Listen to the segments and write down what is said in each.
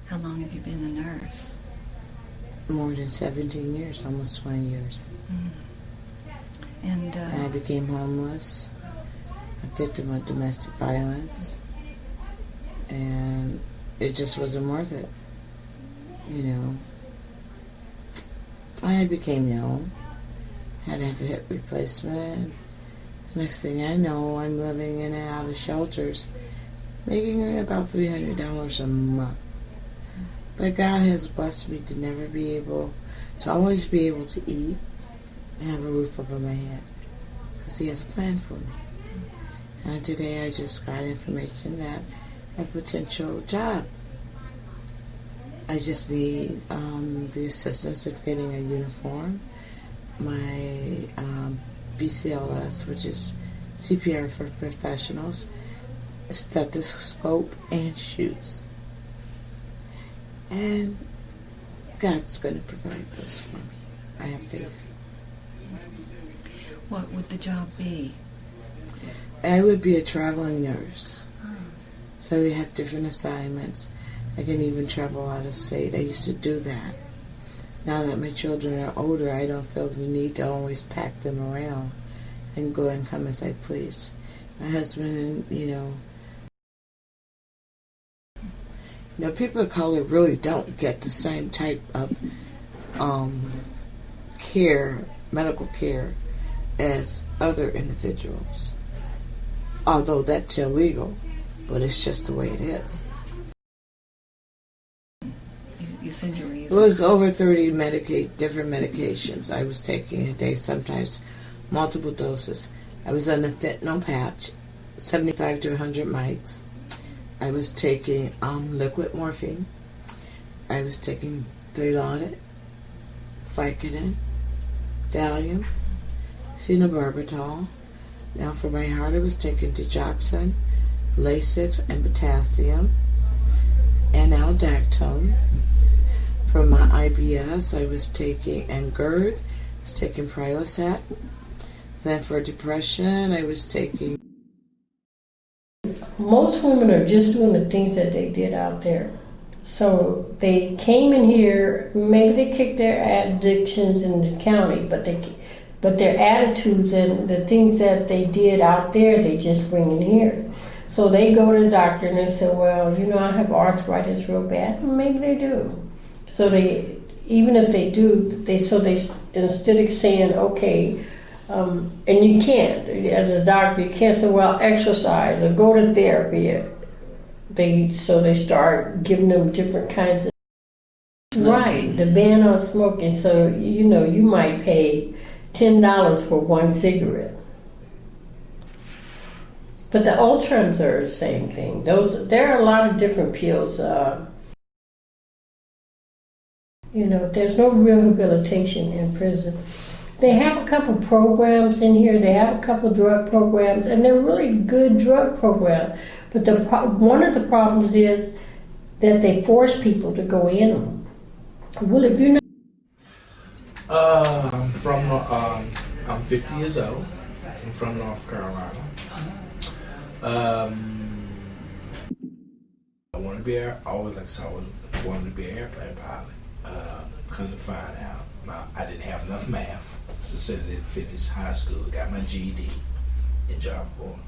How long have you been a nurse? More than 17 years, almost 20 years. And I became homeless, a victim of domestic violence, and it just wasn't worth it. You know, I became ill, had to have a hip replacement. Next thing I know, I'm living in and out of shelters, making about $300 a month. But God has blessed me to never be able, to always be able to eat and have a roof over my head, because He has a plan for me. And today I just got information that I have a potential job. I just need the assistance of getting a uniform, my BCLS, which is CPR for professionals, a stethoscope, and shoes. And God's going to provide those for me. I have faith. what would the job be? I would be a traveling nurse. So we have different assignments. I can even travel out of state. I used to do that. Now that my children are older, I don't feel the need to always pack them around and go and come as I please. My husband, people of color really don't get the same type of care, medical care, as other individuals. Although that's illegal, but it's just the way it is. You said you were using... It was over 30 different medications I was taking a day, sometimes multiple doses. I was on a fentanyl patch, 75 to 100 mics. I was taking liquid morphine. I was taking Dilaudid, Vicodin, Valium, phenobarbital. Now for my heart, I was taking digoxin, Lasix, and potassium, and aldactone. For my IBS, I was taking, and GERD, I was taking Prilosec. Then for depression, I was taking... Most women are just doing the things that they did out there. So they came in here, maybe they kicked their addictions in the county, but their attitudes and the things that they did out there, they just bring in here. So they go to the doctor and they say, well, I have arthritis real bad. And maybe they do. So even if they do, they instead of saying, okay, and you can't, as a doctor, you can't say, well, exercise or go to therapy. They start giving them different kinds of... Smoking. Right, the ban on smoking. So, you might pay $10 for one cigarette. But the Ultrams are the same thing. There are a lot of different pills. There's no rehabilitation in prison. They have a couple programs in here. They have a couple drug programs, and they're really good drug programs. But one of the problems is that they force people to go in them. Well, if you know... I'm 50 years old. I'm from North Carolina. I wanted to be always wanted to be an airplane pilot. Couldn't find out. I didn't have enough math. So I said I didn't finish high school. Got my GED in Job Corps.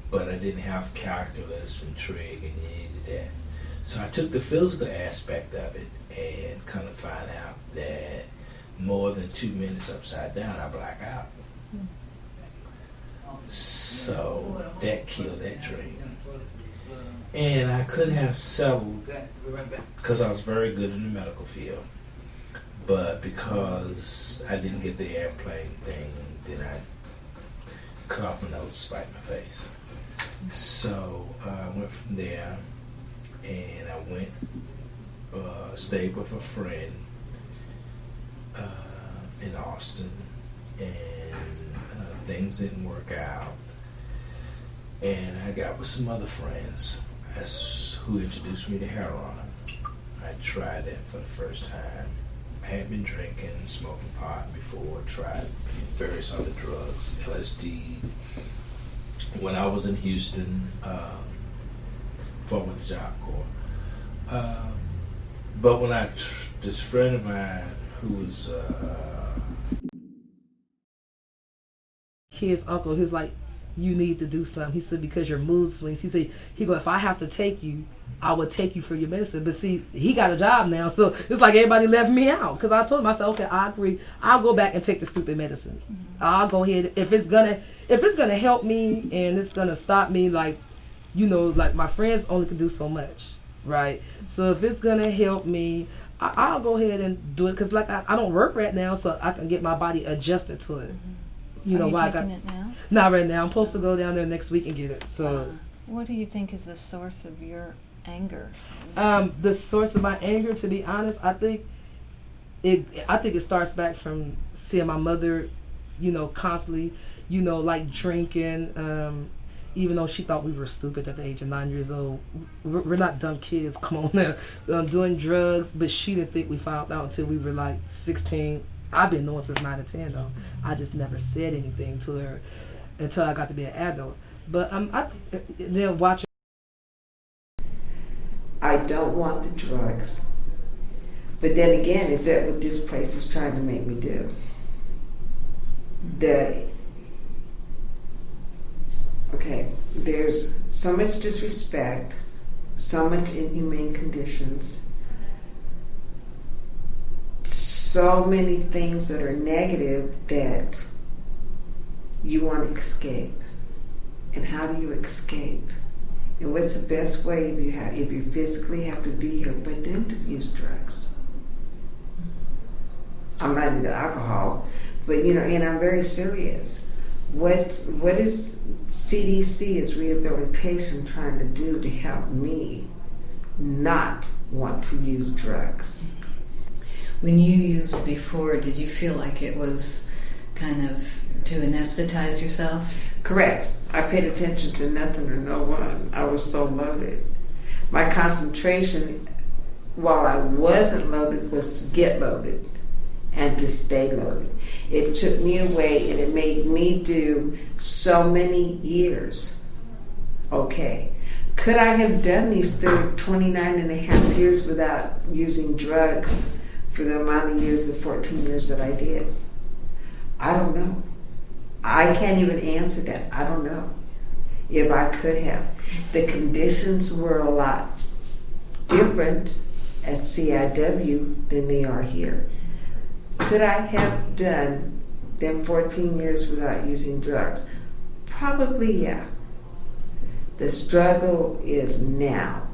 But I didn't have calculus and trig, and you needed that. So I took the physical aspect of it and kind of find out that more than 2 minutes upside down, I black out. So that killed that dream. And I could have settled because I was very good in the medical field. But because I didn't get the airplane thing, then I cut off my nose, spiked my face. So I went from there, and I went, stayed with a friend in Austin, and things didn't work out. And I got with some other friends. That's who introduced me to heroin. I tried that for the first time. I had been drinking, smoking pot before, tried various other drugs, LSD. When I was in Houston, before I went to Job Corps. But when this friend of mine who was his uncle, he was like, you need to do something. He said, because your mood swings. He said, if I have to take you, I would take you for your medicine. But see, he got a job now, so it's like everybody left me out. Because I told him, I said, okay, I agree. I'll go back and take the stupid medicine. Mm-hmm. I'll go ahead. If it's gonna help me and it's gonna stop me, like my friends only can do so much, right? So if it's gonna help me, I'll go ahead and do it. Because I don't work right now, so I can get my body adjusted to it. Mm-hmm. Are you taking it now? Not right now. I'm supposed to go down there next week and get it. So, what do you think is the source of your anger? The source of my anger, to be honest, I think it starts back from seeing my mother, constantly, drinking. Even though she thought we were stupid at the age of 9 years old, we're not dumb kids. Come on now, doing drugs. But she didn't think we found out until we were 16. I've been knowing since 9 or 10 though. I just never said anything to her until I got to be an adult. But then watching. I don't want the drugs. But then again, is that what this place is trying to make me do? There's so much disrespect, so much inhumane conditions, so many things that are negative that you want to escape. And how do you escape? And what's the best way if you physically have to be here, but then to use drugs? I'm not into alcohol, but and I'm very serious. What is CDC is rehabilitation trying to do to help me not want to use drugs? When you used before, did you feel like it was kind of to anesthetize yourself? Correct. I paid attention to nothing or no one. I was so loaded. My concentration, while I wasn't loaded, was to get loaded and to stay loaded. It took me away and it made me do so many years. Okay. Could I have done these 29 and a half years without using drugs for the amount of years, the 14 years that I did? I don't know. I can't even answer that. I don't know if I could have. The conditions were a lot different at CIW than they are here. Could I have done them 14 years without using drugs? Probably, yeah. The struggle is now,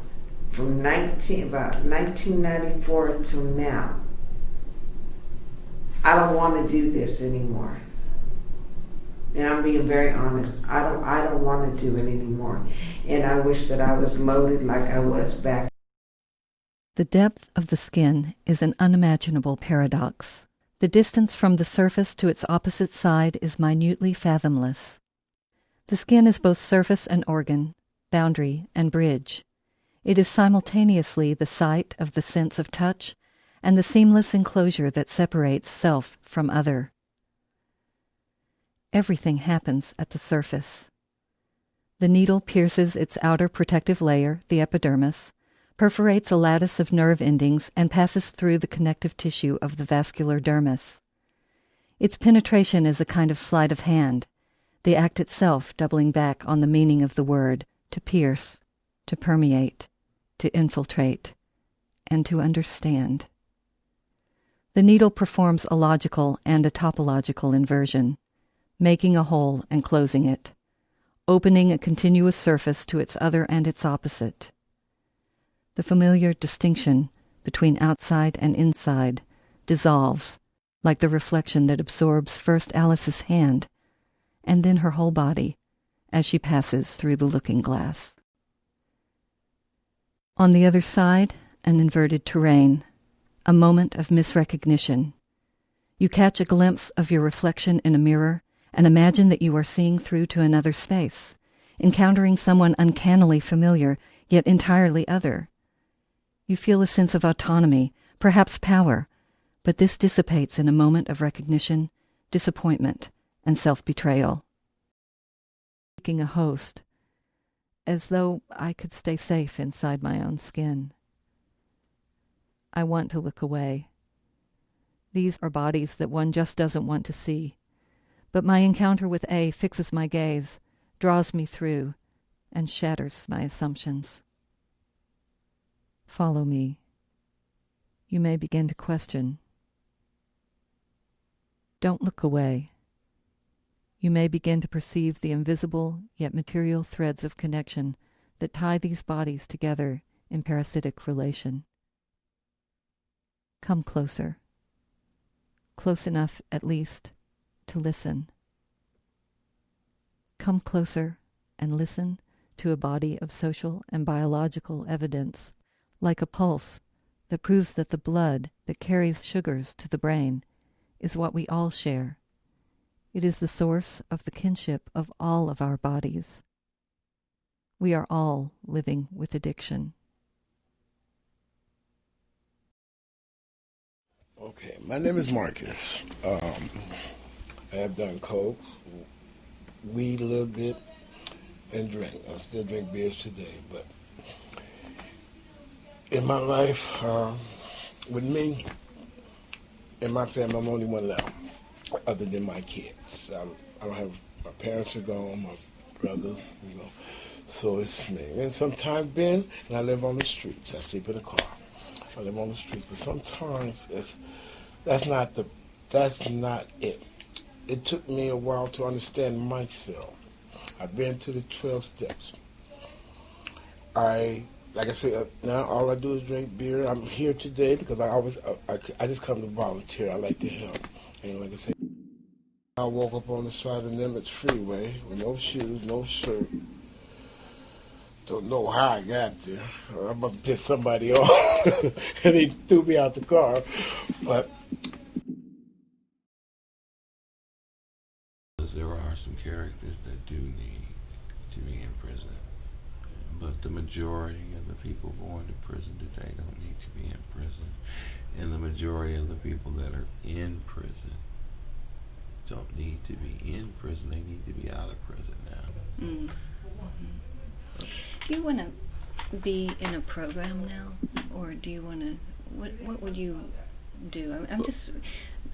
from about 1994 till now. I don't want to do this anymore. And I'm being very honest. I don't want to do it anymore. And I wish that I was loaded like I was back. The depth of the skin is an unimaginable paradox. The distance from the surface to its opposite side is minutely fathomless. The skin is both surface and organ, boundary and bridge. It is simultaneously the site of the sense of touch and the seamless enclosure that separates self from other. Everything happens at the surface. The needle pierces its outer protective layer, the epidermis, perforates a lattice of nerve endings, and passes through the connective tissue of the vascular dermis. Its penetration is a kind of sleight of hand, the act itself doubling back on the meaning of the word, to pierce, to permeate, to infiltrate, and to understand. The needle performs a logical and a topological inversion, making a hole and closing it, opening a continuous surface to its other and its opposite. The familiar distinction between outside and inside dissolves, like the reflection that absorbs first Alice's hand and then her whole body as she passes through the looking glass. On the other side, an inverted terrain, a moment of misrecognition. You catch a glimpse of your reflection in a mirror and imagine that you are seeing through to another space, encountering someone uncannily familiar, yet entirely other. You feel a sense of autonomy, perhaps power, but this dissipates in a moment of recognition, disappointment, and self-betrayal. Seeking a host, as though I could stay safe inside my own skin. I want to look away. These are bodies that one just doesn't want to see. But my encounter with A fixes my gaze, draws me through, and shatters my assumptions. Follow me. You may begin to question. Don't look away. You may begin to perceive the invisible yet material threads of connection that tie these bodies together in parasitic relation. Come closer. Close enough, at least, to listen. Come closer and listen to a body of social and biological evidence, like a pulse that proves that the blood that carries sugars to the brain is what we all share. It is the source of the kinship of all of our bodies. We are all living with addiction. Okay, my name is Marcus. I have done coke, weed a little bit, and drink. I still drink beers today, but in my life, with me and my family, I'm only one left, other than my kids. I don't have, my parents are gone, my brother, so it's me. And sometimes Ben, and I live on the streets. I sleep in a car. I live on the streets, but sometimes that's not it. It took me a while to understand myself. I've been to the 12 steps. Like I said, now all I do is drink beer. I'm here today because I just come to volunteer. I like to help. And like I said, I woke up on the side of Nimitz Freeway with no shoes, no shirt. Don't know how I got there. I must have pissed somebody off, and he threw me out the car. But there are some characters that do need to be in prison, but the majority of the people going to prison today don't need to be in prison, and the majority of the people that are in prison don't need to be in prison. They need to be out of prison now. Mm. Do you want to be in a program now, or do you want to? What would you do? I'm just.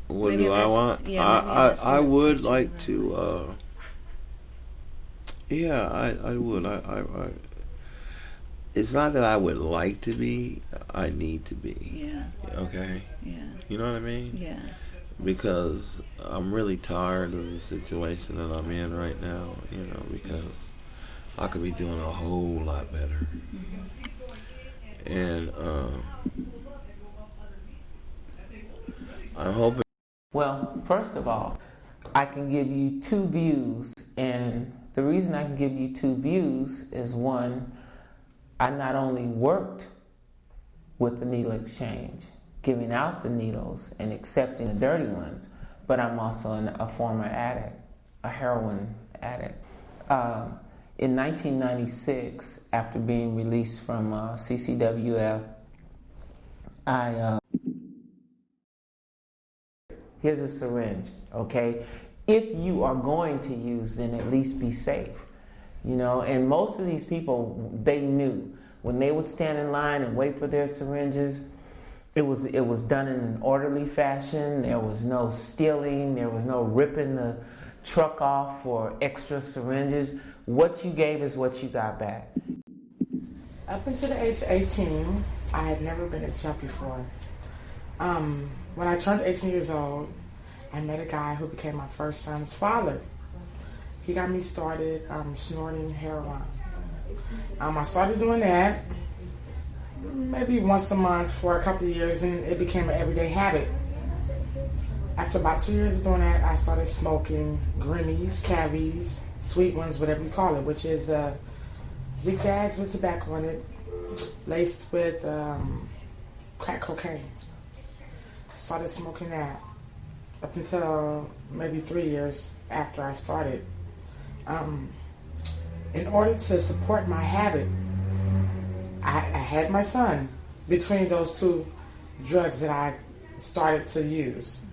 What do I want? Yeah, I would like to. Yeah, I would. I. It's not that I would like to be. I need to be. Yeah. Okay. Yeah. You know what I mean? Yeah. Because I'm really tired of the situation that I'm in right now. Because I could be doing a whole lot better. Mm-hmm. And I'm hoping. Well, first of all, I can give you two views, and the reason I can give you two views is one, I not only worked with the needle exchange, giving out the needles and accepting the dirty ones, but I'm also a former addict, a heroin addict. In 1996, after being released from CCWF, here's a syringe, okay? If you are going to use, then at least be safe, And most of these people, they knew when they would stand in line and wait for their syringes. It was done in an orderly fashion. There was no stealing. There was no ripping the truck off for extra syringes. What you gave is what you got back. Up until the age of 18, I had never been in jail before. When I turned 18 years old, I met a guy who became my first son's father. He got me started snorting heroin. I started doing that maybe once a month for a couple of years, and it became an everyday habit. After about 2 years of doing that, I started smoking Grimmies, Cavies, sweet ones, whatever you call it, which is zigzags with tobacco in it, laced with crack cocaine. Started smoking that up until maybe 3 years after I started. In order to support my habit, I had my son between those two drugs that I started to use.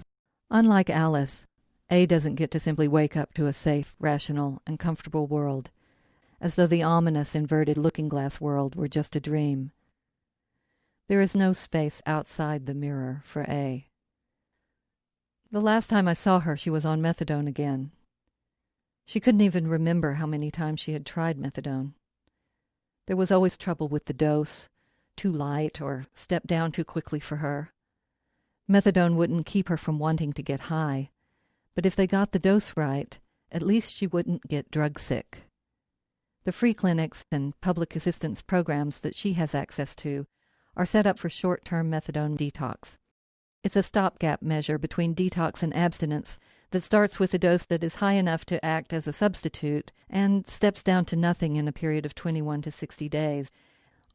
Unlike Alice, A doesn't get to simply wake up to a safe, rational, and comfortable world. as though the ominous inverted looking-glass world were just a dream. There is no space outside the mirror for A. The last time I saw her, she was on methadone again. She couldn't even remember how many times she had tried methadone. There was always trouble with the dose, too light or stepped down too quickly for her. Methadone wouldn't keep her from wanting to get high, but if they got the dose right, at least she wouldn't get drug sick. The free clinics and public assistance programs that she has access to are set up for short-term methadone detox. It's a stopgap measure between detox and abstinence that starts with a dose that is high enough to act as a substitute and steps down to nothing in a period of 21 to 60 days.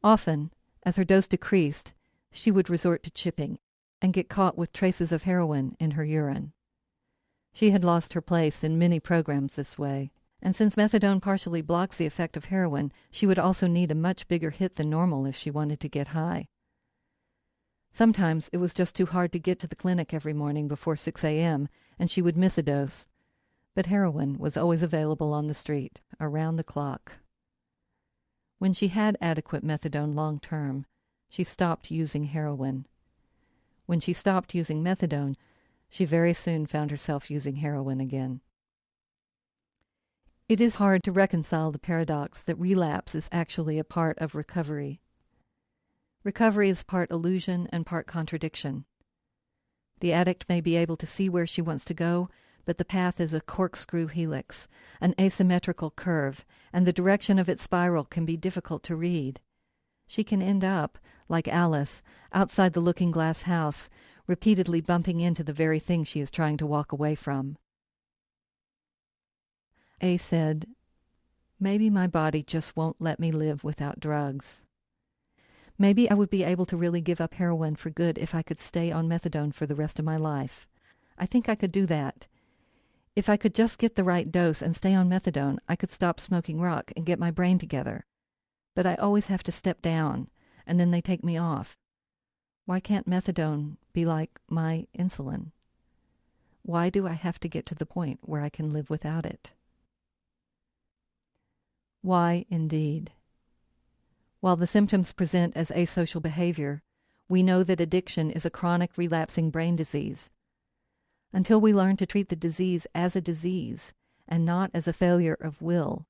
Often, as her dose decreased, she would resort to chipping and get caught with traces of heroin in her urine. She had lost her place in many programs this way, and since methadone partially blocks the effect of heroin, she would also need a much bigger hit than normal if she wanted to get high. Sometimes it was just too hard to get to the clinic every morning before 6 a.m., and she would miss a dose. But heroin was always available on the street, around the clock. When she had adequate methadone long-term, she stopped using heroin. When she stopped using methadone, she very soon found herself using heroin again. It is hard to reconcile the paradox that relapse is actually a part of recovery. Recovery is part illusion and part contradiction. The addict may be able to see where she wants to go, but the path is a corkscrew helix, an asymmetrical curve, and the direction of its spiral can be difficult to read. She can end up, like Alice, outside the looking-glass house, repeatedly bumping into the very thing she is trying to walk away from. A said, "Maybe my body just won't let me live without drugs. Maybe I would be able to really give up heroin for good if I could stay on methadone for the rest of my life. I think I could do that. If I could just get the right dose and stay on methadone, I could stop smoking rock and get my brain together. But I always have to step down, and then they take me off. Why can't methadone be like my insulin? Why do I have to get to the point where I can live without it?" Why, indeed. While the symptoms present as asocial behavior, we know that addiction is a chronic relapsing brain disease. Until we learn to treat the disease as a disease and not as a failure of will,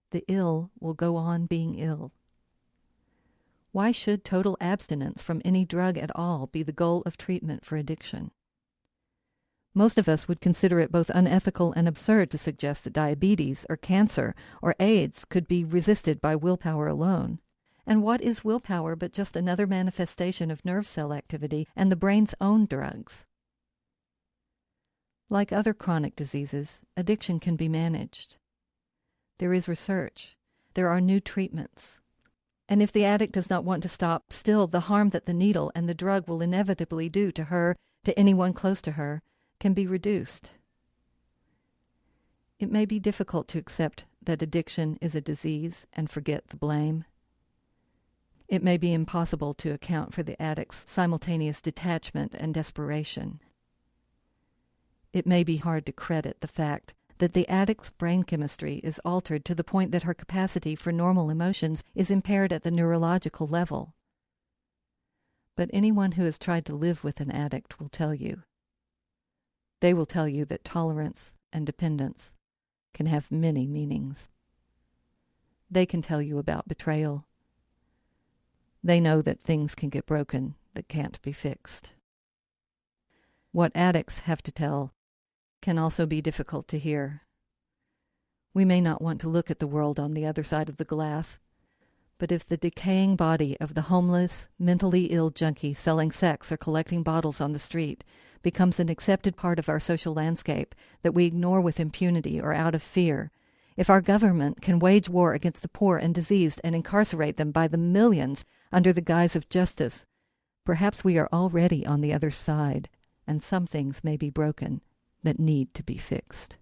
the ill will go on being ill. Why should total abstinence from any drug at all be the goal of treatment for addiction? Most of us would consider it both unethical and absurd to suggest that diabetes or cancer or AIDS could be resisted by willpower alone. And what is willpower but just another manifestation of nerve cell activity and the brain's own drugs? Like other chronic diseases, addiction can be managed. There is research. There are new treatments. And if the addict does not want to stop, still the harm that the needle and the drug will inevitably do to her, to anyone close to her, can be reduced. It may be difficult to accept that addiction is a disease and forget the blame. It may be impossible to account for the addict's simultaneous detachment and desperation. It may be hard to credit the fact that the addict's brain chemistry is altered to the point that her capacity for normal emotions is impaired at the neurological level. But anyone who has tried to live with an addict will tell you. They will tell you that tolerance and dependence can have many meanings. They can tell you about betrayal. They know that things can get broken that can't be fixed. What addicts have to tell can also be difficult to hear. We may not want to look at the world on the other side of the glass, but if the decaying body of the homeless, mentally ill junkie selling sex or collecting bottles on the street becomes an accepted part of our social landscape that we ignore with impunity or out of fear, if our government can wage war against the poor and diseased and incarcerate them by the millions under the guise of justice, perhaps we are already on the other side, and some things may be broken that need to be fixed.